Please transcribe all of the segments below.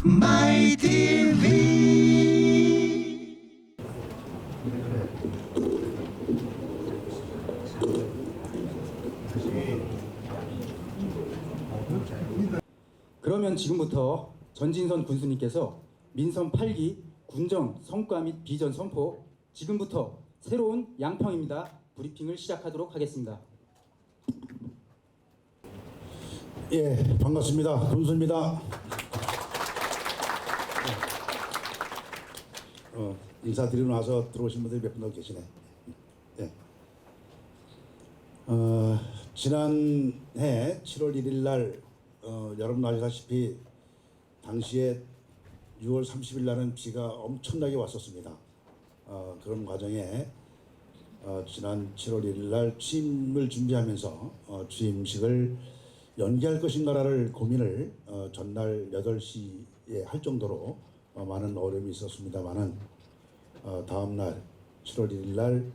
My TV. 그러면 지금부터 전진선 군수님께서 민선 8기 군정 성과 및 비전 선포, 지금부터 새로운 양평입니다 브리핑을 시작하도록 하겠습니다. 예, 반갑습니다. 군수입니다. 인사드리고 나서 들어오신 분들이 몇 분 더 계시네. 예. 지난해 7월 1일 날 여러분 아시다시피 당시에 6월 30일 날은 비가 엄청나게 왔었습니다. 그런 과정에 지난 7월 1일 날 취임을 준비하면서 취임식을 연기할 것인가를 고민을 전날 8시에 할 정도로 많은 어려움이 있었습니다만은 다음 날 7월 1일 날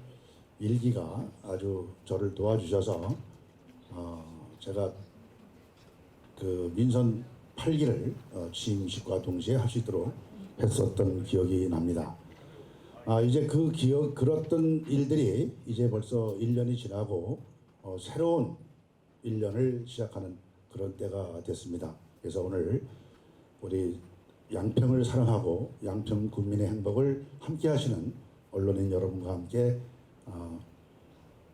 일기가 아주 저를 도와주셔서 제가 그 민선 8기를 취임식과 동시에 할 수 있도록 했었던 기억이 납니다. 이제 그랬던 일들이 이제 벌써 1년이 지나고 새로운 1년을 시작하는 그런 때가 됐습니다. 그래서 오늘 우리 양평을 사랑하고 양평 국민의 행복을 함께 하시는 언론인 여러분과 함께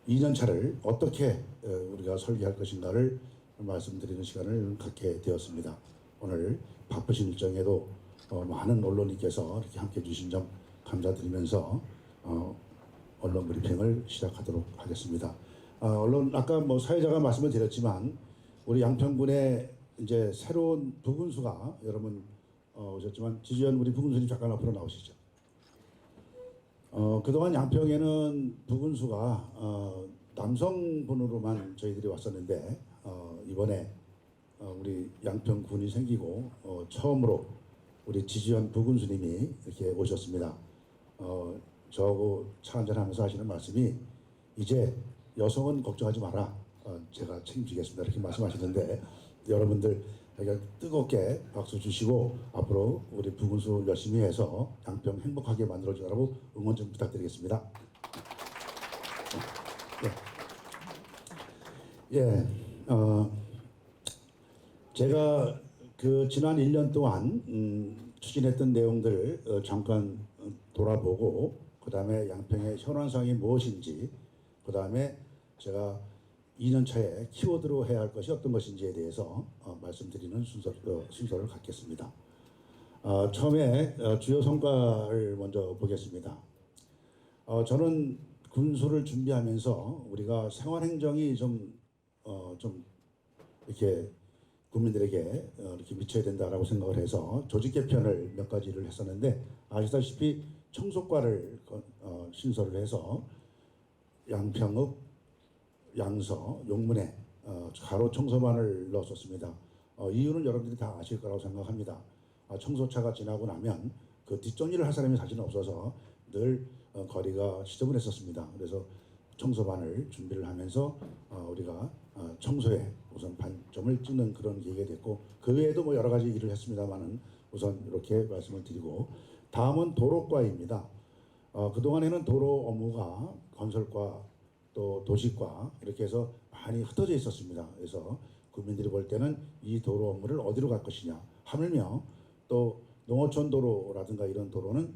2년차를 어떻게 우리가 설계할 것인가를 말씀드리는 시간을 갖게 되었습니다. 오늘 바쁘신 일정에도 많은 언론인께서 이렇게 함께 해주신 점 감사드리면서 언론 브리핑을 시작하도록 하겠습니다. 언론 아까 뭐 사회자가 말씀을 드렸지만 우리 양평군의 이제 새로운 부군수가 여러분 오셨지만 지지연 우리 부군수님 잠깐 앞으로 나오시죠. 그동안 양평에는 부군수가 남성분으로만 저희들이 왔었는데 이번에 우리 양평군이 생기고 처음으로 우리 지지연 부군수님이 이렇게 오셨습니다. 저하고 차 한잔하면서 하시는 말씀이 이제 여성은 걱정하지 마라. 제가 책임지겠습니다. 이렇게 말씀하시는데 여러분들 뜨겁게 박수 주시고 앞으로 우리 부군수 열심히 해서 양평 행복하게 만들어주라고 응원 좀 부탁드리겠습니다. 예, 제가 그 지난 1년 동안 추진했던 내용들 잠깐 돌아보고 그 다음에 양평의 현안상이 무엇인지 그 다음에 제가 2년 차에 키워드로 해야 할 것이 어떤 것인지에 대해서 말씀드리는 순서를 갖겠습니다. 처음에 주요 성과를 먼저 보겠습니다. 저는 군수를 준비하면서 우리가 생활행정이 좀 이렇게 국민들에게 이렇게 미쳐야 된다라고 생각을 해서 조직 개편을 몇 가지를 했었는데 아시다시피 청소과를 신설을 해서 양평읍, 양서, 용문에 가로 청소반을 넣었었습니다. 이유는 여러분들이 다 아실 거라고 생각합니다. 청소차가 지나고 나면 그 뒷정리를 할 사람이 사실 없어서 늘 거리가 지저분했었습니다. 그래서 청소반을 준비를 하면서 우리가 청소에 우선 반점을 찍는 그런 계기가 됐고 그 외에도 뭐 여러 가지 일을 했습니다만은 우선 이렇게 말씀을 드리고 다음은 도로과입니다. 그동안에는 도로 업무가 건설과 또 도시과 이렇게 해서 많이 흩어져 있었습니다. 그래서 국민들이 볼 때는 이 도로 업무를 어디로 갈 것이냐 하물며 또 농어촌 도로라든가 이런 도로는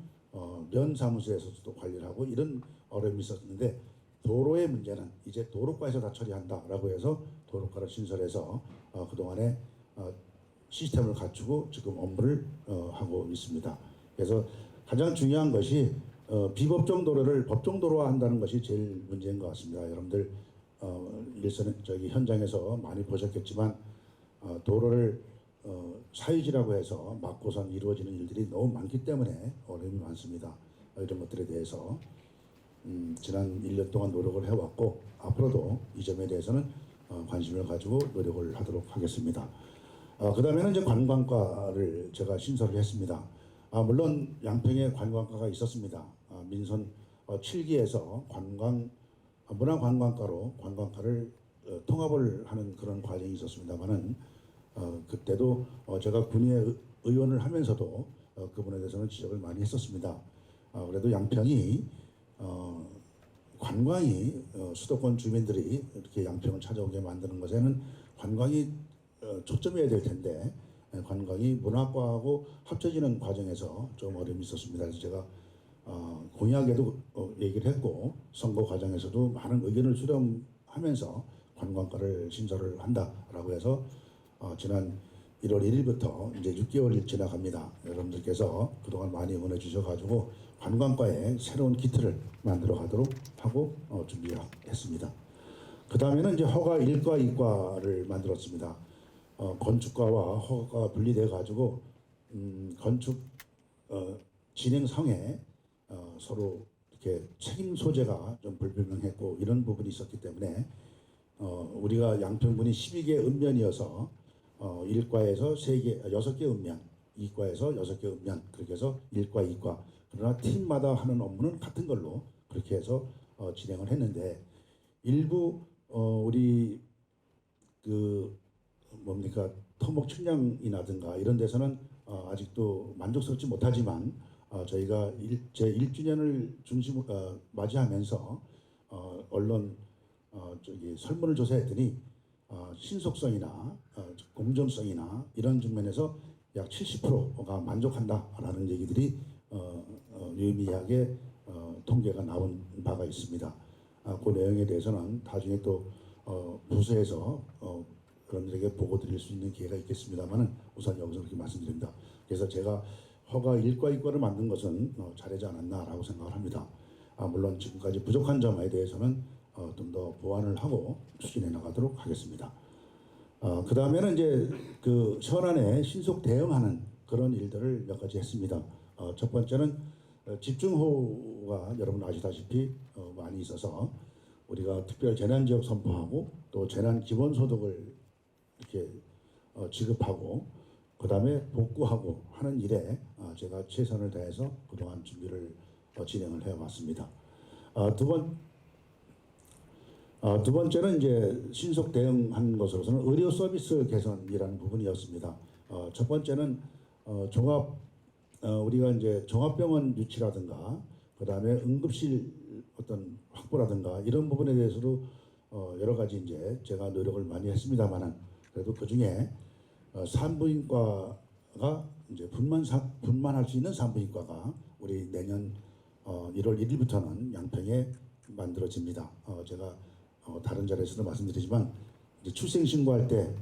면 사무소에서도 관리를 하고 이런 어려움이 있었는데 도로의 문제는 이제 도로과에서 다 처리한다라고 해서 도로과를 신설해서 그동안에 시스템을 갖추고 지금 업무를 하고 있습니다. 그래서 가장 중요한 것이 비법정 도로를 법정 도로화한다는 것이 제일 문제인 것 같습니다. 여러분들 일선 현장에서 많이 보셨겠지만 도로를 사유지라고 해서 막고선 이루어지는 일들이 너무 많기 때문에 어려움이 많습니다. 이런 것들에 대해서 지난 1년 동안 노력을 해왔고 앞으로도 이 점에 대해서는 관심을 가지고 노력을 하도록 하겠습니다. 그 다음에는 이제 관광과를 제가 신설을 했습니다. 물론 양평에 관광과가 있었습니다. 민선 7기에서 문화관광과로 관광과를 통합을 하는 그런 과정이 있었습니다만은 그때도 제가 군의회 의원을 하면서도 그 부분에 대해서는 지적을 많이 했었습니다. 그래도 양평이 관광이 수도권 주민들이 이렇게 양평을 찾아오게 만드는 것에는 관광이 초점이어야 될 텐데 관광이 문화과하고 합쳐지는 과정에서 좀 어려움이 있었습니다. 그래서 제가 공약에도 얘기를 했고 선거 과정에서도 많은 의견을 수렴하면서 관광과를 신설을 한다라고 해서 지난 1월 1일부터 이제 6개월이 지나갑니다. 여러분들께서 그동안 많이 응원해 주셔가지고 관광과에 새로운 기틀을 만들어 가도록 하고 준비했습니다. 그 다음에는 이제 허가 1과 2과를 만들었습니다. 건축과와 허가가 분리돼 가지고 건축 진행상에 서로 이렇게 책임 소재가 좀 불분명했고 이런 부분이 있었기 때문에 우리가 양평군이 12개 읍면이어서 1과에서 6개 읍면, 2과에서 6개 읍면 그렇게 해서 1과, 2과 그러나 팀마다 하는 업무는 같은 걸로 그렇게 해서 진행을 했는데 일부 우리 그 뭡니까 토목 측량이라든가 이런 데서는 아직도 만족스럽지 못하지만 저희가 제 1주년을 맞이하면서 언론 설문을 조사했더니 신속성이나 공정성이나 이런 측면에서 약 70%가 만족한다라는 얘기들이 유의미하게 통계가 나온 바가 있습니다. 그 내용에 대해서는 나중에 또 부서에서 그런들에게 보고 드릴 수 있는 기회가 있겠습니다만은 우선 여기서 그렇게 말씀드립니다. 그래서 제가 허가 1과 2과를 만든 것은 잘하지 않았나라고 생각을 합니다. 물론 지금까지 부족한 점에 대해서는 좀 더 보완을 하고 추진해 나가도록 하겠습니다. 그 다음에는 이제 그 현안에 신속 대응하는 그런 일들을 몇 가지 했습니다. 첫 번째는 집중호우가 여러분 아시다시피 많이 있어서 우리가 특별 재난지역 선포하고 또 재난 기본소득을 이렇게 지급하고 그 다음에 복구하고 하는 일에 제가 최선을 다해서 그동안 준비를 진행을 해왔습니다. 두 번째는 이제 신속 대응한 것으로서는 의료 서비스 개선이라는 부분이었습니다. 첫 번째는 우리가 이제 종합병원 유치라든가 그 다음에 응급실 어떤 확보라든가 이런 부분에 대해서도 여러 가지 이제 제가 노력을 많이 했습니다만은 그래도 그 중에 산부인과가 이제 분만할 수 있는 산부인과가 우리 내년 1월 1일부터는 양평에 만들어집니다. 제가 다른 자리에서도 말씀드리지만 이제 출생 신고할 때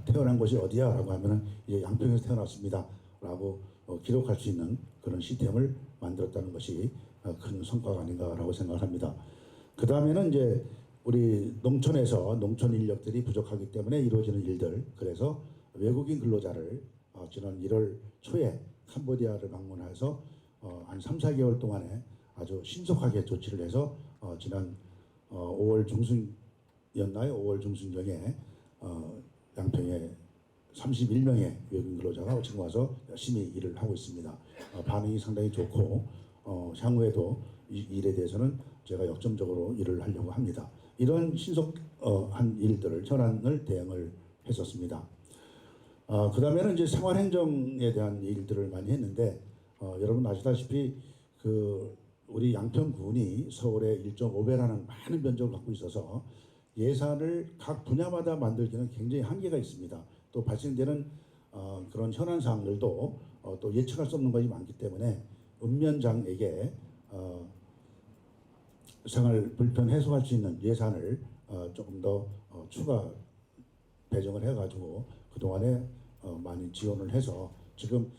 태어난 곳이 어디야라고 하면은 이제 양평에서 태어났습니다라고 기록할 수 있는 그런 시스템을 만들었다는 것이 큰 성과가 아닌가라고 생각을 합니다. 그 다음에는 이제 우리 농촌에서 농촌 인력들이 부족하기 때문에 이루어지는 일들 그래서 외국인 근로자를 지난 1월 초에 캄보디아를 방문해서 한 3, 4개월 동안에 아주 신속하게 조치를 해서 지난 5월 중순이었나요? 5월 중순경에 양평에 31명의 외국인 근로자가 지금 와서 열심히 일을 하고 있습니다. 반응이 상당히 좋고 향후에도 이 일에 대해서는 제가 역점적으로 일을 하려고 합니다. 이런 신속한 일들을 현안을 대응을 했었습니다. 그 다음에는 이제 생활행정에 대한 일들을 많이 했는데 여러분 아시다시피 우리 양평군이 서울의 1.5배라는 많은 면적을 갖고 있어서 예산을 각 분야마다 만들기는 굉장히 한계가 있습니다. 또 발생되는 그런 현안 사항들도 또 예측할 수 없는 것이 많기 때문에 읍면장에게 생활 불편 해소할 수 있는 예산을 조금 더 추가 배정을 해가지고 그동안에 많이 지원을 해서 지금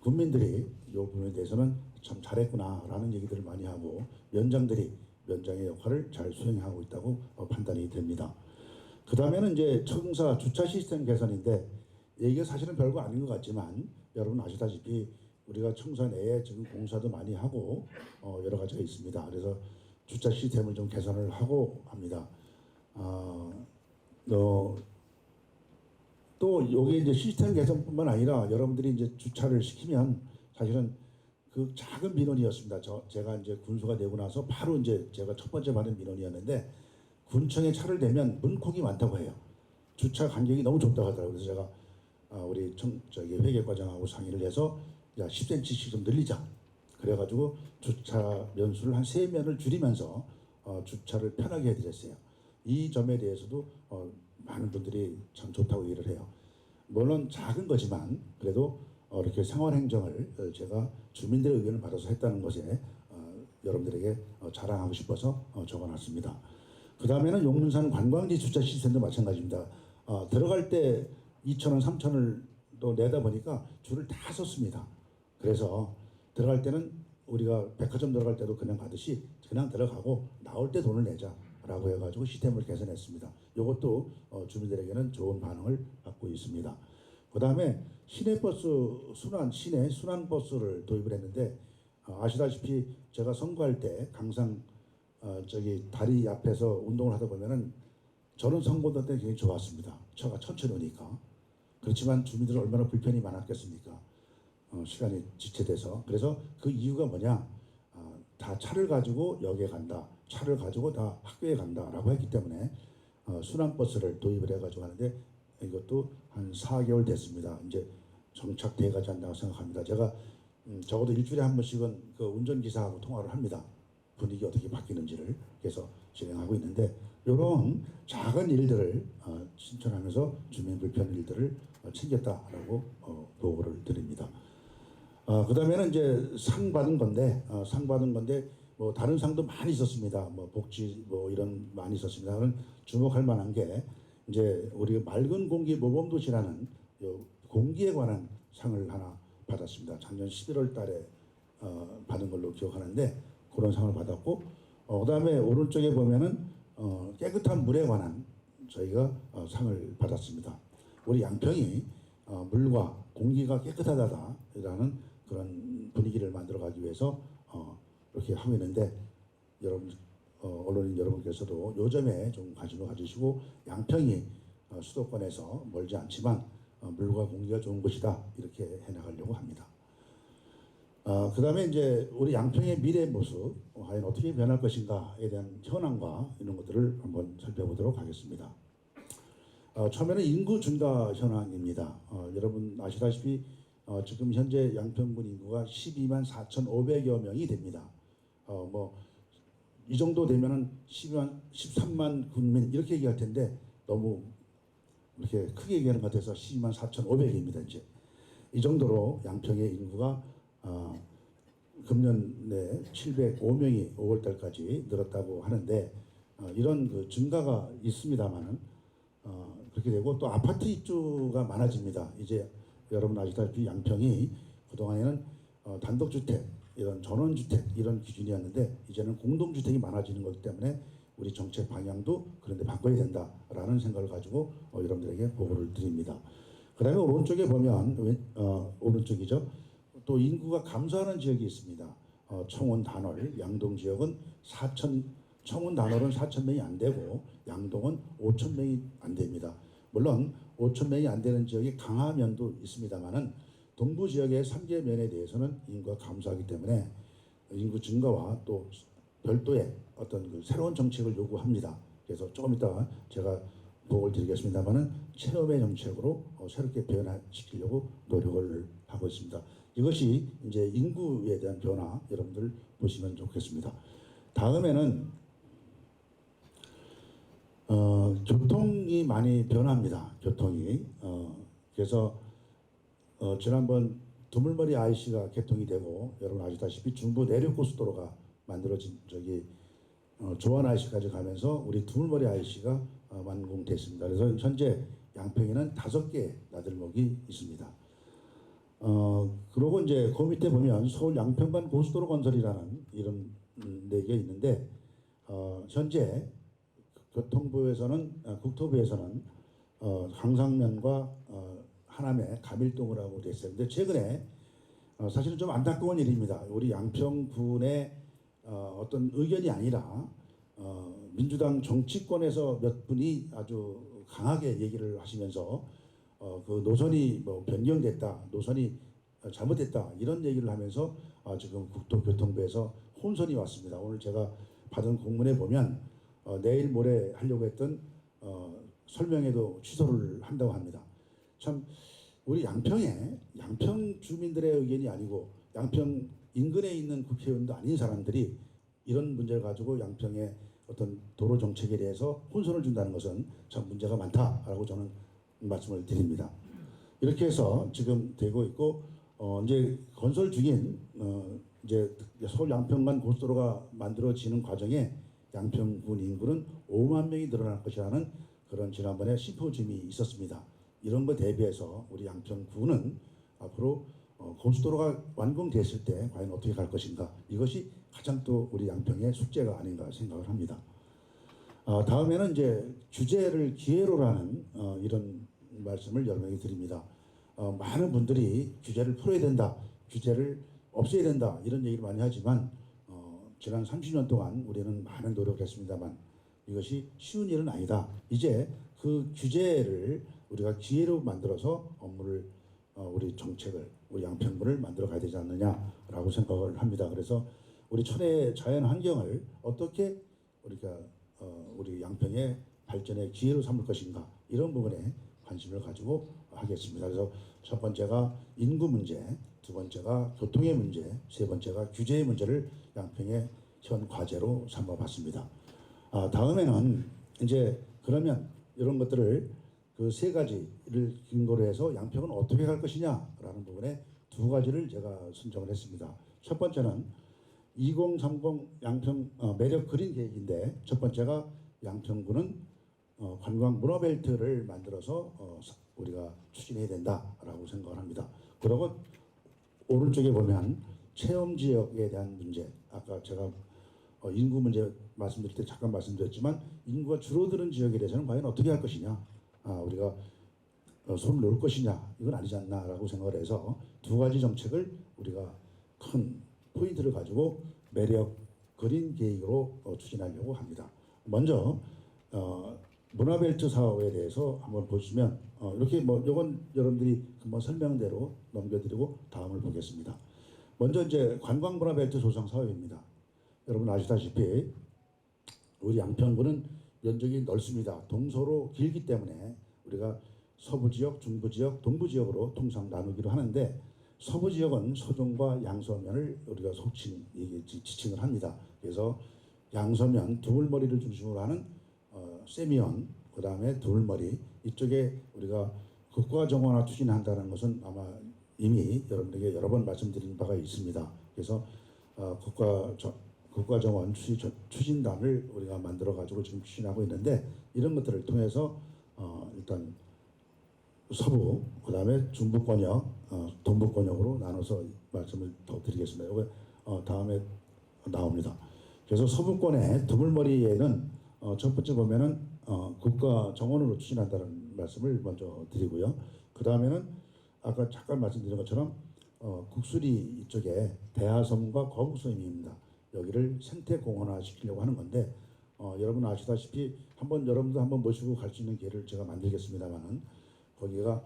국민들이 이 부분에 대해서는 참 잘했구나라는 얘기들을 많이 하고 면장의 역할을 잘 수행하고 있다고 판단이 됩니다. 그 다음에는 이제 청사 주차 시스템 개선인데 이게 사실은 별거 아닌 것 같지만 여러분 아시다시피 우리가 청사 내에 지금 공사도 많이 하고 여러 가지가 있습니다. 그래서 주차 시스템을 좀 개선을 하고 합니다. 또 여기 이제 시스템 개선뿐만 아니라 여러분들이 이제 주차를 시키면 사실은 그 작은 민원이었습니다. 제가 이제 군수가 되고 나서 바로 이제 제가 첫 번째 받은 민원이었는데 군청에 차를 대면 문콕이 많다고 해요. 주차 간격이 너무 좁다고 하더라고요. 그래서 제가 우리 회계과장하고 상의를 해서 야 10cm씩 좀 늘리자. 그래가지고 주차 면수를 한 3면을 줄이면서 주차를 편하게 해드렸어요. 이 점에 대해서도 많은 분들이 참 좋다고 얘기를 해요. 물론 작은 거지만 그래도 이렇게 생활행정을 제가 주민들의 의견을 받아서 했다는 것에 여러분들에게 자랑하고 싶어서 적어놨습니다. 그 다음에는 용문산 관광지 주차 시스템도 마찬가지입니다. 들어갈 때 2,000원, 3,000원을 또 내다 보니까 줄을 다 섰습니다. 그래서 들어갈 때는 우리가 백화점 들어갈 때도 그냥 가듯이 그냥 들어가고 나올 때 돈을 내자라고 해가지고 시스템을 개선했습니다. 이것도 주민들에게는 좋은 반응을 받고 있습니다. 그 다음에 시내버스 시내 순환버스를 도입을 했는데 아시다시피 제가 선거할 때 강상 다리 앞에서 운동을 하다 보면은 저는 선거할 때 굉장히 좋았습니다. 차가 천천히 오니까. 그렇지만 주민들은 얼마나 불편이 많았겠습니까? 시간이 지체돼서. 그래서 그 이유가 뭐냐? 다 차를 가지고 역에 간다. 차를 가지고 다 학교에 간다라고 했기 때문에 순환버스를 도입을 해가지고 하는데 이것도 한 4개월 됐습니다. 이제 정착돼 가지 않는다고 생각합니다. 제가 적어도 일주일에 한 번씩은 그 운전기사하고 통화를 합니다. 분위기 어떻게 바뀌는지를 그래서 진행하고 있는데 이런 작은 일들을 실천하면서 주민 불편 일들을 챙겼다라고 보고를 드립니다. 그 다음에는 이제 상 받은 건데 뭐 다른 상도 많이 있었습니다. 뭐 복지 뭐 이런 많이 있었습니다. 저는 주목할 만한 게 이제 우리 맑은 공기 모범도시라는 공기에 관한 상을 하나 받았습니다. 작년 11월 달에 받은 걸로 기억하는데 그런 상을 받았고 그다음에 오른쪽에 보면은 깨끗한 물에 관한 저희가 상을 받았습니다. 우리 양평이 물과 공기가 깨끗하다라는 그런 분위기를 만들어가기 위해서 이렇게 하고 있는데 여러분 언론인 여러분께서도 요 점에 좀 관심을 가지시고 양평이 수도권에서 멀지 않지만 물과 공기가 좋은 곳이다 이렇게 해나가려고 합니다. 그 다음에 이제 우리 양평의 미래 모습 과연 어떻게 변할 것인가에 대한 현황과 이런 것들을 한번 살펴보도록 하겠습니다. 처음에는 인구 증가 현황입니다. 여러분 아시다시피 지금 현재 양평군 인구가 12만 4,500여 명이 됩니다. 이 정도 되면은 13만 군민 이렇게 얘기할 텐데 너무 이렇게 크게 얘기하는 것 같아서 12만 4,500입니다. 이제 이 정도로 양평의 인구가 금년 내 705명이 5월달까지 늘었다고 하는데 이런 그 증가가 있습니다만은 그렇게 되고 또 아파트 입주가 많아집니다. 이제 여러분 아시다시피 양평이 그동안에는 단독주택 이런 전원주택 이런 기준이었는데 이제는 공동주택이 많아지는 거기 때문에 우리 정책 방향도 그런데 바꿔야 된다라는 생각을 가지고 여러분들에게 보고를 드립니다. 그 다음에 오른쪽에 보면 오른쪽이죠. 또 인구가 감소하는 지역이 있습니다. 청원 단월 양동 지역은 청원 단월은 4,000명이 안 되고 양동은 5,000명이 안 됩니다. 물론 5,000명이 안 되는 지역이 강화면도 있습니다만은 동부 지역의 3개 면에 대해서는 인구가 감소하기 때문에 인구 증가와 또 별도의 어떤 그 새로운 정책을 요구합니다. 그래서 조금 이따 제가 보고를 드리겠습니다만은 체험의 정책으로 새롭게 변화시키려고 노력을 하고 있습니다. 이것이 이제 인구에 대한 변화 여러분들 보시면 좋겠습니다. 다음에는 교통이 많이 변합니다. 교통이 그래서 지난번 두물머리 IC가 개통이 되고 여러분 아시다시피 중부 내륙고속도로가 만들어진 조안 IC까지 가면서 우리 두물머리 IC가 완공됐습니다. 그래서 현재 양평에는 5개의 나들목이 있습니다. 그리고 이제 그 밑에 보면 서울 양평간 고속도로 건설이라는 이런 4개 있는데 현재 국토부에서는 강상면과 하남에 가밀동을 하고 됐어요. 근데 최근에 사실은 좀 안타까운 일입니다. 우리 양평군의 어떤 의견이 아니라 민주당 정치권에서 몇 분이 아주 강하게 얘기를 하시면서 그 노선이 뭐 변경됐다, 노선이 잘못됐다 이런 얘기를 하면서 지금 국토교통부에서 혼선이 왔습니다. 오늘 제가 받은 공문에 보면 내일 모레 하려고 했던 설명회도 취소를 한다고 합니다. 참 우리 양평 주민들의 의견이 아니고 양평 인근에 있는 국회의원도 아닌 사람들이 이런 문제를 가지고 양평의 어떤 도로 정책에 대해서 혼선을 준다는 것은 참 문제가 많다라고 저는 말씀을 드립니다. 이렇게 해서 지금 되고 있고 이제 건설 중인 이제 서울 양평간 고속도로가 만들어지는 과정에 양평군 인구는 5만 명이 늘어날 것이라는 그런 지난번에 심포지움이 있었습니다. 이런 거 대비해서 우리 양평군은 앞으로 고속도로가 완공됐을 때 과연 어떻게 갈 것인가, 이것이 가장 또 우리 양평의 숙제가 아닌가 생각을 합니다. 다음에는 이제 규제를 기회로라는 이런 말씀을 여러분에게 드립니다. 많은 분들이 규제를 풀어야 된다, 규제를 없애야 된다 이런 얘기를 많이 하지만 지난 30년 동안 우리는 많은 노력을 했습니다만 이것이 쉬운 일은 아니다. 이제 그 규제를 우리가 기회로 만들어서 업무를 우리 정책을 우리 양평군을 만들어 가야 되지 않느냐라고 생각을 합니다. 그래서 우리 천혜의 자연 환경을 어떻게 우리가 우리 양평의 발전의 기회로 삼을 것인가, 이런 부분에 관심을 가지고 하겠습니다. 그래서 첫 번째가 인구 문제, 두 번째가 교통의 문제, 세 번째가 규제의 문제를 양평의 현 과제로 삼아봤습니다. 다음에는 이제 그러면 이런 것들을 그 세 가지를 근거로 해서 양평은 어떻게 갈 것이냐라는 부분에 두 가지를 제가 선정을 했습니다. 첫 번째는 2030 양평 매력 그린 계획인데, 첫 번째가 양평구는 관광 문화벨트를 만들어서 우리가 추진해야 된다라고 생각을 합니다. 그리고 오른쪽에 보면 체험 지역에 대한 문제, 아까 제가 인구 문제 말씀드릴 때 잠깐 말씀드렸지만 인구가 줄어드는 지역에 대해서는 과연 어떻게 할 것이냐, 우리가 손을 놓을 것이냐, 이건 아니지 않나라고 생각을 해서 두 가지 정책을 우리가 큰 포인트를 가지고 매력 그린 계획으로 추진하려고 합니다. 먼저 문화벨트 사업에 대해서 한번 보시면 이렇게 이건 여러분들이 한번 설명대로 넘겨드리고 다음을 보겠습니다. 먼저 이제 관광 문화벨트 조성 사업입니다. 여러분 아시다시피 우리 양평구는 면적이 넓습니다. 동서로 길기 때문에 우리가 서부 지역, 중부 지역, 동부 지역으로 통상 나누기로 하는데, 서부 지역은 서종과 양서면을 우리가 지칭을 합니다. 그래서 양서면 두물머리를 중심으로 하는 세미원, 그 다음에 두물머리, 이쪽에 우리가 국가정원화 추진한다는 것은 아마 이미 여러분에게 여러 번 말씀드린 바가 있습니다. 그래서 국가정원 추진단을 우리가 만들어 가지고 지금 추진하고 있는데, 이런 것들을 통해서 일단 서부, 그 다음에 중부권역, 동부권역으로 나눠서 말씀을 더 드리겠습니다. 이거 다음에 나옵니다. 그래서 서부권의 두물머리에는 첫 번째 보면은 국가정원으로 추진한다는 말씀을 먼저 드리고요. 그 다음에는 아까 잠깐 말씀드린 것처럼 국수리 이쪽에 대하섬과 거북섬입니다. 여기를 생태공원화 시키려고 하는 건데, 여러분 아시다시피 여러분도 한번 모시고 갈 수 있는 기회를 제가 만들겠습니다만은, 거기가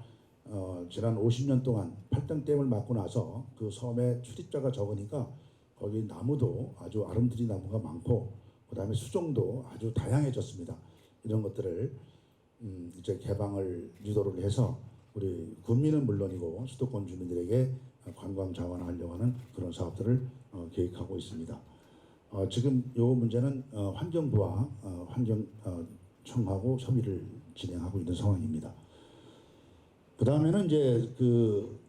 지난 50년 동안 팔당댐을 막고 나서 그 섬에 출입자가 적으니까 거기 나무도 아주 아름드리 나무가 많고, 그 다음에 수종도 아주 다양해졌습니다. 이런 것들을 이제 개방을 유도를 해서 우리 군민은 물론이고 수도권 주민들에게 관광 자원화하려고 하는 그런 사업들을 계획하고 있습니다. 지금 이 문제는 환경부와 환경청하고 협의를 진행하고 있는 상황입니다. 그 다음에는 이제 그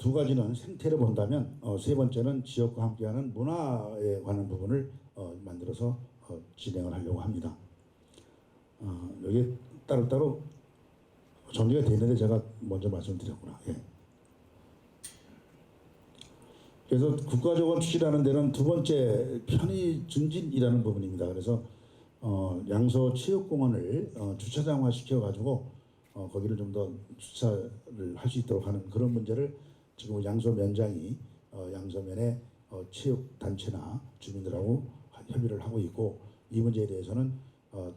두 가지는 생태를 본다면, 세 번째는 지역과 함께하는 문화에 관한 부분을 만들어서 진행을 하려고 합니다. 여기 따로따로 정리가 되어 있는데 제가 먼저 말씀드렸구나. 예. 그래서 국가정원 추진하는 데는 두 번째 편의 증진이라는 부분입니다. 그래서 양서 체육공원을 주차장화 시켜가지고 거기를 좀 더 주차를 할 수 있도록 하는 그런 문제를 지금 양서면장이 양서면의 체육단체나 주민들하고 협의를 하고 있고, 이 문제에 대해서는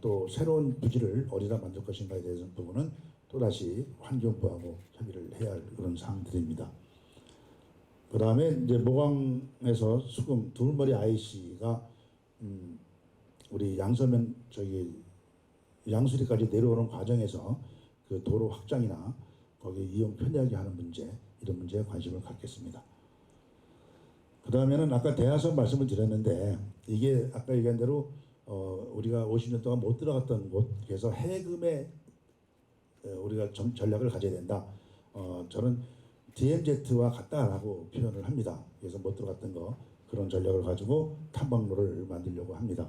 또 새로운 부지를 어디다 만들 것인가에 대해서 부분은 또다시 환경부하고 협의를 해야 할 그런 사항들입니다. 그 다음에 이제 모강에서 수금 두물머리 IC가 우리 양서면 양수리까지 내려오는 과정에서 그 도로 확장이나 거기에 이용 편리하게 하는 문제, 이런 문제에 관심을 갖겠습니다. 그 다음에는 아까 대하선 말씀을 드렸는데, 이게 아까 얘기한 대로 우리가 50년 동안 못 들어갔던 곳에서 해금에 우리가 전략을 가져야 된다. 저는 DMZ와 같다라고 표현을 합니다. 그래서 못 들어갔던 거, 그런 전략을 가지고 탐방로를 만들려고 합니다.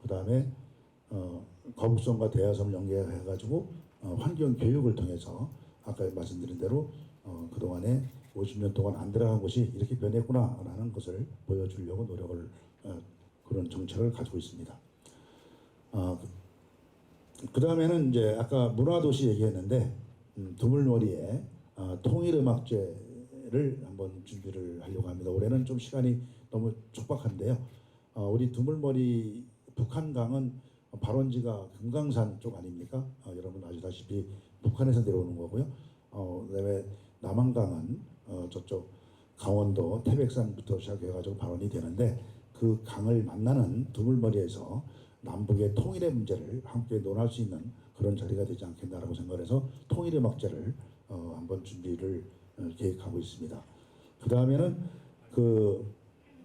그 다음에 거북선과 대하선을 연계해가지고 환경 교육을 통해서 아까 말씀드린 대로 그동안에 50년 동안 안 들어간 곳이 이렇게 변했구나라는 것을 보여주려고 노력을 그런 정책을 가지고 있습니다. 그 다음에는 이제 아까 문화도시 얘기했는데 두물머리에 통일음악제를 한번 준비를 하려고 합니다. 올해는 좀 시간이 너무 촉박한데요. 우리 두물머리 북한강은 발원지가 금강산 쪽 아닙니까? 여러분 아시다시피 북한에서 내려오는 거고요. 그다음에 남한강은 저쪽 강원도 태백산부터 시작해가지고 발원이 되는데, 그 강을 만나는 두물머리에서 남북의 통일의 문제를 함께 논할 수 있는 그런 자리가 되지 않겠나라고 생각해서 통일음악제를 한번 준비를 계획하고 있습니다. 그 다음에는 그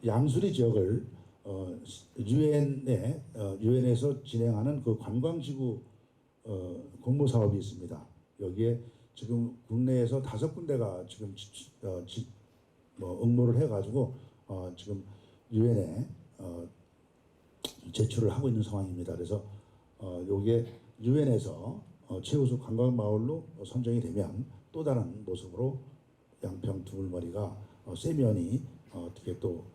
양수리 지역을 유엔에서 진행하는 그 관광지구 공모 사업이 있습니다. 여기에 지금 국내에서 5군데가 지금 응모를 해가지고 지금 유엔에 제출을 하고 있는 상황입니다. 그래서 여기에 유엔에서 최우수 관광 마을로 선정이 되면 또 다른 모습으로 양평 두물머리가 세면이 어떻게 또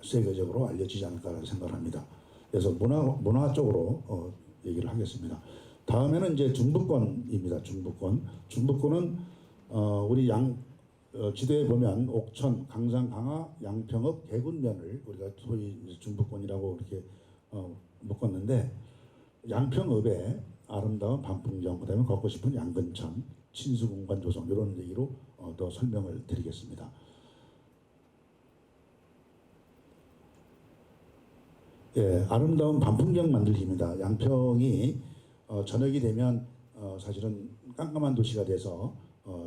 세계적으로 알려지지 않을까라는 생각을 합니다. 그래서 문화 쪽으로 얘기를 하겠습니다. 다음에는 이제 중부권입니다. 중부권은 우리 지도에 보면 옥천, 강산, 강화, 양평읍, 개군면을 우리가 소위 중부권이라고 이렇게 묶었는데, 양평읍에 아름다운 밤풍경, 그다음에 걷고 싶은 양근천, 친수공간 조성, 이런 얘기로 더 설명을 드리겠습니다. 예, 아름다운 밤풍경 만들기입니다. 양평이 저녁이 되면 사실은 깜깜한 도시가 돼서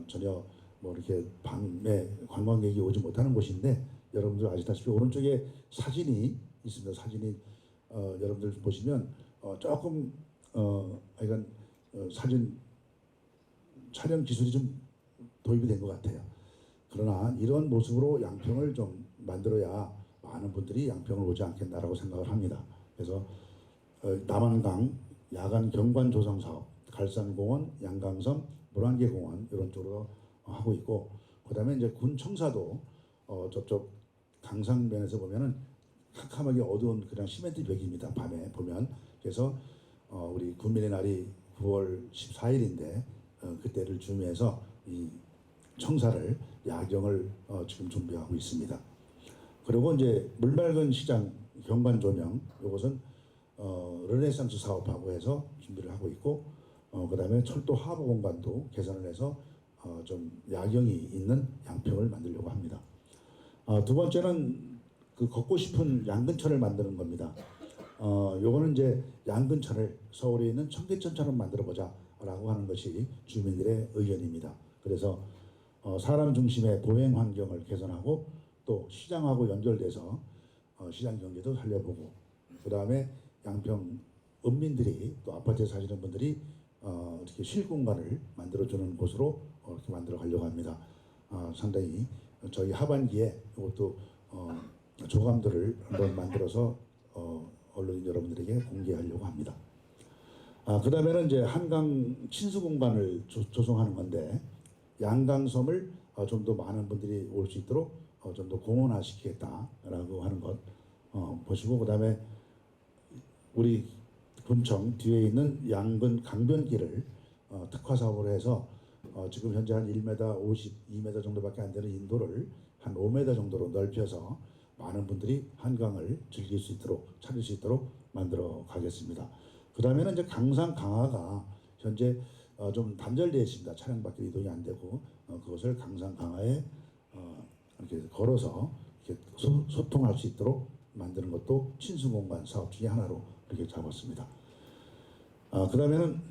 전혀 뭐 이렇게 밤에 관광객이 오지 못하는 곳인데, 여러분들 아시다시피 오른쪽에 사진이 있습니다. 사진이 여러분들 보시면 조금 하여간 사진 촬영 기술이 좀 도입이 된 것 같아요. 그러나 이런 모습으로 양평을 좀 만들어야 많은 분들이 양평을 오지 않겠나라고 생각을 합니다. 그래서 남한강 야간 경관 조성 사업, 갈산공원, 양강섬, 물안개공원 이런 쪽으로 하고 있고, 그다음에 이제 군청사도 저쪽 강상면에서 보면은 캄캄하게 어두운 그냥 시멘트 벽입니다. 밤에 보면. 그래서 우리 군민의 날이 9월 14일인데 그때를 준비해서 이 청사를 야경을 지금 준비하고 있습니다. 그리고 이제 물맑은 시장 경관 조명, 이것은 르네상스 사업하고 해서 준비를 하고 있고, 그다음에 철도 하부 공간도 개선을 해서 좀 야경이 있는 양평을 만들려고 합니다. 두 번째는 그 걷고 싶은 양근천을 만드는 겁니다. 요거는 이제 양근천을 서울에 있는 청계천처럼 만들어 보자라고 하는 것이 주민들의 의견입니다. 그래서 사람 중심의 보행 환경을 개선하고 또 시장하고 연결돼서 시장 경제도 살려보고, 그 다음에 양평 읍민들이 또 아파트에 사시는 분들이 이렇게 쉴 공간을 만들어주는 곳으로 이렇게 만들어 가려고 합니다. 상당히 저희 하반기에 이것도 조감들을 한번 만들어서 언론인 여러분들에게 공개하려고 합니다. 그 다음에는 이제 한강 친수 공간을 조성하는 건데, 양강섬을 좀 더 많은 분들이 올 수 있도록 좀 더 공원화 시키겠다라고 하는 것 보시고, 그 다음에 우리 군청 뒤에 있는 양근 강변길을 특화 사업으로 해서 지금 현재 한 1m 52m 정도밖에 안 되는 인도를 한 5m 정도로 넓혀서 많은 분들이 한강을 즐길 수 있도록, 찾을 수 있도록 만들어 가겠습니다. 그 다음에는 이제 강산 강화가 현재 좀 단절되어 있습니다. 차량밖에 이동이 안 되고, 그것을 강산 강화에 이렇게 걸어서 이렇게 소통할 수 있도록 만드는 것도 친수공간 사업 중에 하나로 이렇게 잡았습니다. 그 다음에는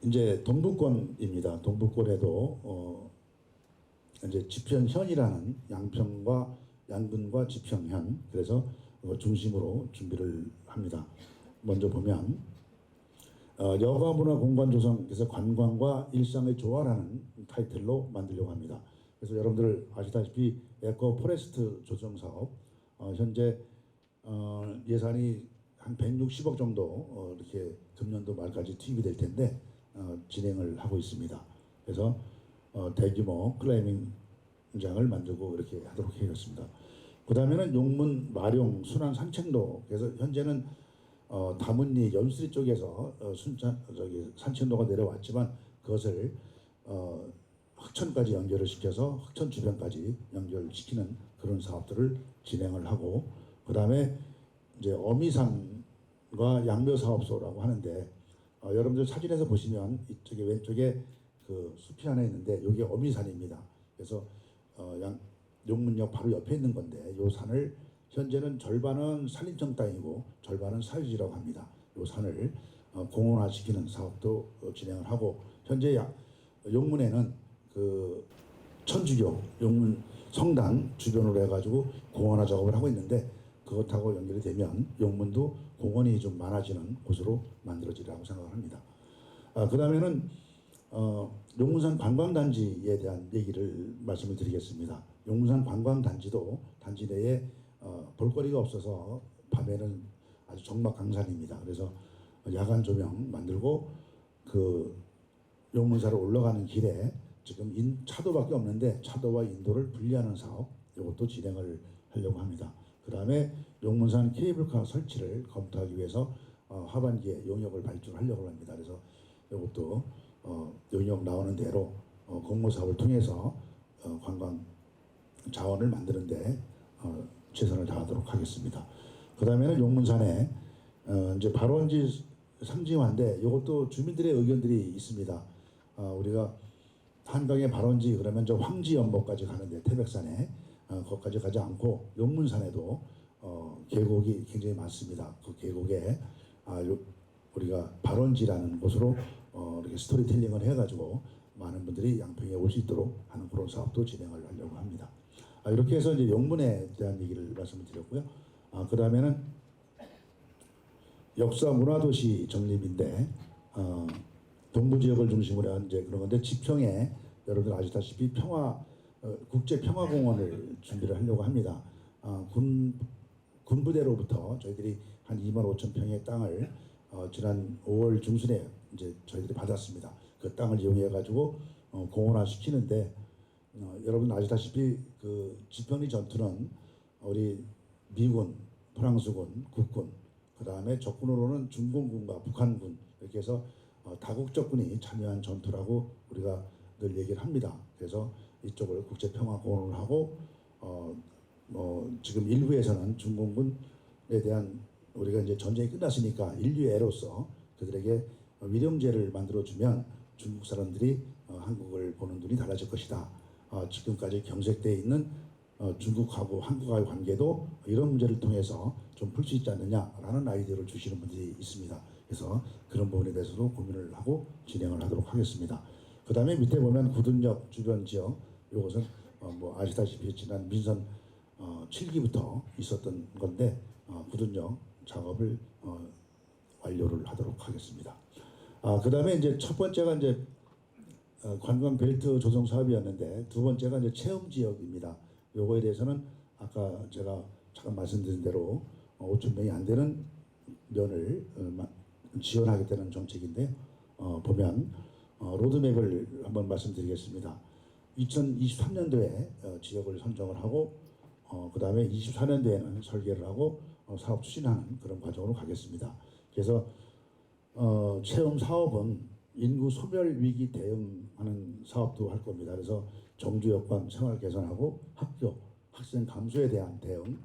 이제 동부권입니다. 동부권에도 이제 지평현이라는 양평과 양근과 지평현, 그래서 중심으로 준비를 합니다. 먼저 보면 여가문화 공간 조성, 그래서 관광과 일상의 조화라는 타이틀로 만들려고 합니다. 그래서 여러분들 아시다시피 에코 포레스트 조성 사업 현재 예산이 한 160억 정도 이렇게 금년도 말까지 투입이 될 텐데 진행을 하고 있습니다. 그래서 대규모 클라이밍장을 만들고 이렇게 하도록 하겠습니다. 그 다음에는 용문, 마룡, 순안 산책로. 그래서 현재는 다문리, 연수리 쪽에서 산책로가 내려왔지만 그것을 흑천까지 연결을 시켜서 흑천 주변까지 연결시키는 그런 사업들을 진행을 하고, 그 다음에 이제 어미산과 양묘사업소라고 하는데 여러분들 사진에서 보시면 이쪽에 왼쪽에 그 숲이 하나 있는데 이게 어미산입니다. 그래서 용문역 바로 옆에 있는 건데 이 산을 현재는 절반은 산림청 땅이고 절반은 사유지라고 합니다. 이 산을 공원화시키는 사업도 진행을 하고, 현재 용문에는 그 천주교 용문 성당 주변으로 해가지고 공원화 작업을 하고 있는데 그것하고 연결이 되면 용문도 공원이 좀 많아지는 곳으로 만들어지리라고 생각을 합니다. 그 다음에는 용문산 관광단지에 대한 얘기를 말씀을 드리겠습니다. 용문산 관광단지도 단지 내에 볼거리가 없어서 밤에는 아주 적막강산입니다. 그래서 야간 조명 만들고 그 용문사로 올라가는 길에 지금 차도밖에 없는데 차도와 인도를 분리하는 사업, 이것도 진행을 하려고 합니다. 그 다음에 용문산 케이블카 설치를 검토하기 위해서 하반기에 용역을 발주하려고 합니다. 그래서 이것도 용역 나오는 대로 공모사업을 통해서 관광 자원을 만드는데 최선을 다하도록 하겠습니다. 그 다음에는 용문산에 이제 발원지 상징화인데 이것도 주민들의 의견들이 있습니다. 우리가 한강의 발원지 그러면 저 황지연못까지 가는데 태백산에 거기까지 가지 않고 용문산에도 계곡이 굉장히 많습니다. 그 계곡에 우리가 발원지라는 곳으로 이렇게 스토리텔링을 해가지고 많은 분들이 양평에 올 수 있도록 하는 그런 사업도 진행을 하려고 합니다. 이렇게 해서 이제 용문에 대한 얘기를 말씀을 드렸고요. 그 다음에는 역사 문화도시 정립인데 동부 지역을 중심으로 한 이제 그런 건데 지평에 여러분들 아시다시피 국제 평화공원을 준비를 하려고 합니다. 군부대로부터 저희들이 한 25,000평의 땅을 지난 5월 중순에 이제 저희들이 받았습니다. 그 땅을 이용해 가지고 공원화 시키는데 여러분 아시다시피 그 지평리 전투는 우리 미군, 프랑스군, 국군, 그 다음에 적군으로는 중공군과 북한군 이렇게 해서 다국적군이 참여한 전투라고 우리가 늘 얘기를 합니다. 그래서 이쪽을 국제평화공원을 하고 지금 일부에서는 중공군에 대한 우리가 이제 전쟁이 끝났으니까 인류의 애로서 그들에게 위령제를 만들어주면 중국 사람들이 한국을 보는 눈이 달라질 것이다. 지금까지 경색되어 있는 중국하고 한국과의 관계도 이런 문제를 통해서 좀 풀 수 있지 않느냐라는 아이디어를 주시는 분들이 있습니다. 그래서 그런 부분에 대해서도 고민을 하고 진행을 하도록 하겠습니다. 그 다음에 밑에 보면 구둔역 주변 지역, 이것은 뭐 아시다시피 지난 민선 7기부터 있었던 건데 구둔역 작업을 완료를 하도록 하겠습니다. 그 다음에 이제 첫 번째가 이제 관광 벨트 조성 사업이었는데 두 번째가 이제 체험 지역입니다. 요거에 대해서는 아까 제가 잠깐 말씀드린 대로 5,000명이 안 되는 면을 지원하겠다는 정책인데 보면 로드맵을 한번 말씀드리겠습니다. 2023년도에 지역을 선정을 하고 그 다음에 24년도에는 설계를 하고 사업 추진하는 그런 과정으로 가겠습니다. 그래서 체험 사업은 인구 소멸 위기 대응하는 사업도 할 겁니다. 그래서 정주 여건 생활 개선하고 학교 학생 감소에 대한 대응,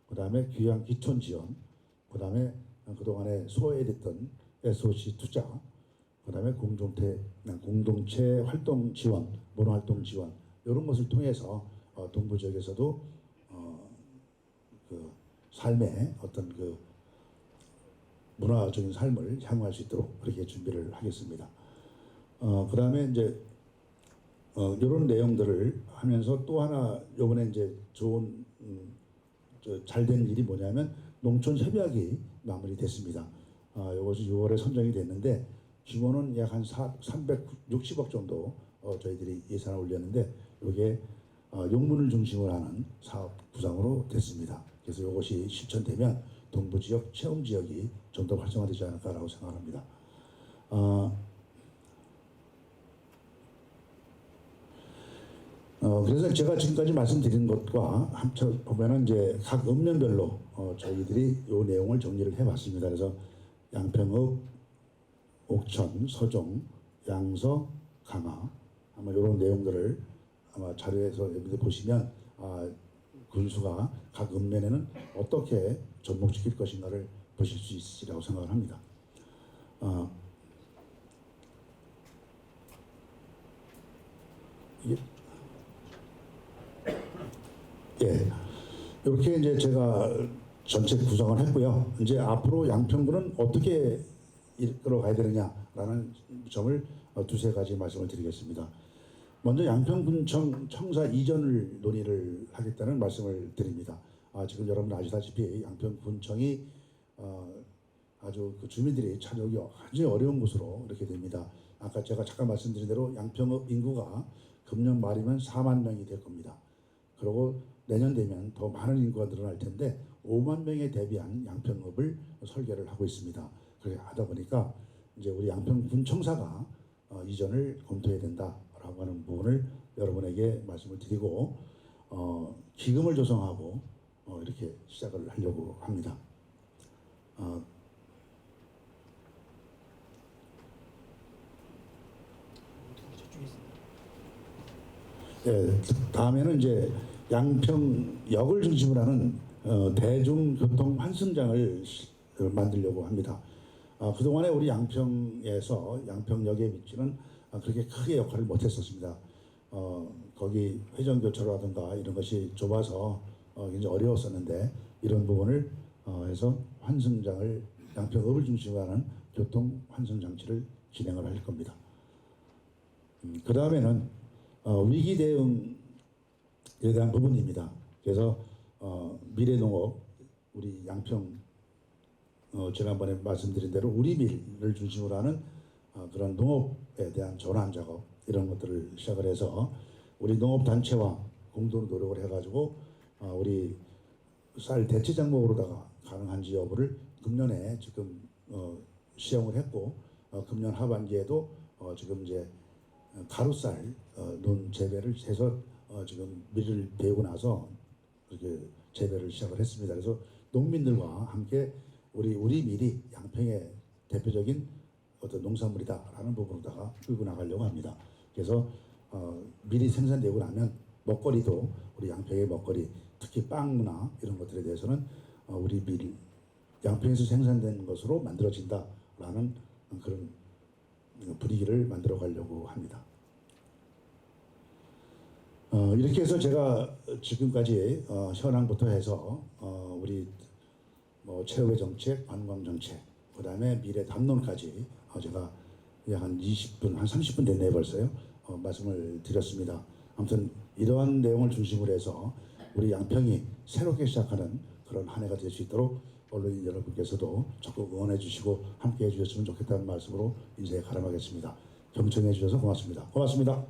그 다음에 귀향 기촌 지원, 그 다음에 그동안에 소외됐던 SOC 투자, 그 다음에 공동체 활동 지원, 문화활동 지원 이런 것을 통해서 동부 지역에서도 그 삶의 어떤 그 문화적인 삶을 향유할 수 있도록 그렇게 준비를 하겠습니다. 그다음에 이제 이런 내용들을 하면서 또 하나 요번에 이제 좋은 잘된 일이 뭐냐면 농촌 협약이 마무리됐습니다. 이것이 6월에 선정이 됐는데 규모는 약 한 360억 정도 저희들이 예산을 올렸는데 이게 용문을 중심으로 하는 사업 구상으로 됐습니다. 그래서 이것이 실천되면 동부 지역, 체험 지역이 좀 더 활성화되지 않을까라고 생각합니다. 그래서 제가 지금까지 말씀드린 것과 합쳐 보면은 이제 각 읍면별로 저희들이 이 내용을 정리를 해봤습니다. 그래서 양평읍, 옥천, 서종, 양서, 강화 아마 이런 내용들을 아마 자료에서 여러분들 보시면 군수가 각 읍면에는 어떻게 접목시킬 것인가를 보실 수 있으리라고 생각을 합니다. 예, 이렇게 이제 제가 전체 구성을 했고요. 이제 앞으로 양평구는 어떻게 이끌어 가야 되느냐라는 점을 두세 가지 말씀을 드리겠습니다. 먼저 양평군청 청사 이전을 논의를 하겠다는 말씀을 드립니다. 지금 여러분 아시다시피 양평군청이 아주 그 주민들이 찾아오기 굉장히 어려운 곳으로 이렇게 됩니다. 아까 제가 잠깐 말씀드린 대로 양평읍 인구가 금년 말이면 4만 명이 될 겁니다. 그리고 내년 되면 더 많은 인구가 늘어날 텐데 5만 명에 대비한 양평읍을 설계를 하고 있습니다. 그렇게 하다 보니까 이제 우리 양평군청사가 이전을 검토해야 된다라고 하는 부분을 여러분에게 말씀을 드리고 기금을 조성하고 이렇게 시작을 하려고 합니다. 예, 다음에는 이제 양평역을 중심으로 하는 대중교통 환승장을 만들려고 합니다. 그동안에 우리 양평에서 양평역의 위치는 그렇게 크게 역할을 못했었습니다. 거기 회전교차로라든가 이런 것이 좁아서 굉장히 어려웠었는데 이런 부분을 해서 환승장을 양평읍을 중심으로 하는 교통 환승장치를 진행을 할 겁니다. 그 다음에는 위기 대응에 대한 부분입니다. 그래서 미래농업 우리 양평 지난번에 말씀드린 대로 우리밀을 중심으로 하는 그런 농업에 대한 전환 작업 이런 것들을 시작을 해서 우리 농업단체와 공동 노력을 해가지고 우리 쌀 대체 작목으로다가 가능한지 여부를 금년에 지금 시험을 했고 금년 하반기에도 지금 이제 가루쌀 논 재배를 해서 지금 밀을 베고 나서 이렇게 재배를 시작을 했습니다. 그래서 농민들과 함께 우리 밀이 양평의 대표적인 어떤 농산물이다라는 부분으로다가 끌고 나가려고 합니다. 그래서 밀이 생산되고 나면 먹거리도 우리 양평의 먹거리, 특히 빵 문화 이런 것들에 대해서는 우리 밀 양평에서 생산된 것으로 만들어진다라는 그런 분위기를 만들어 가려고 합니다. 이렇게 해서 제가 지금까지 현황부터 해서 우리 체육의 정책, 관광 정책, 그 다음에 미래 담론까지 제가 한 20분, 한 30분 됐네요 벌써요. 말씀을 드렸습니다. 아무튼 이러한 내용을 중심으로 해서 우리 양평이 새롭게 시작하는 그런 한 해가 될 수 있도록 언론인 여러분께서도 적극 응원해 주시고 함께 해 주셨으면 좋겠다는 말씀으로 인사에 가름하겠습니다. 경청해 주셔서 고맙습니다. 고맙습니다.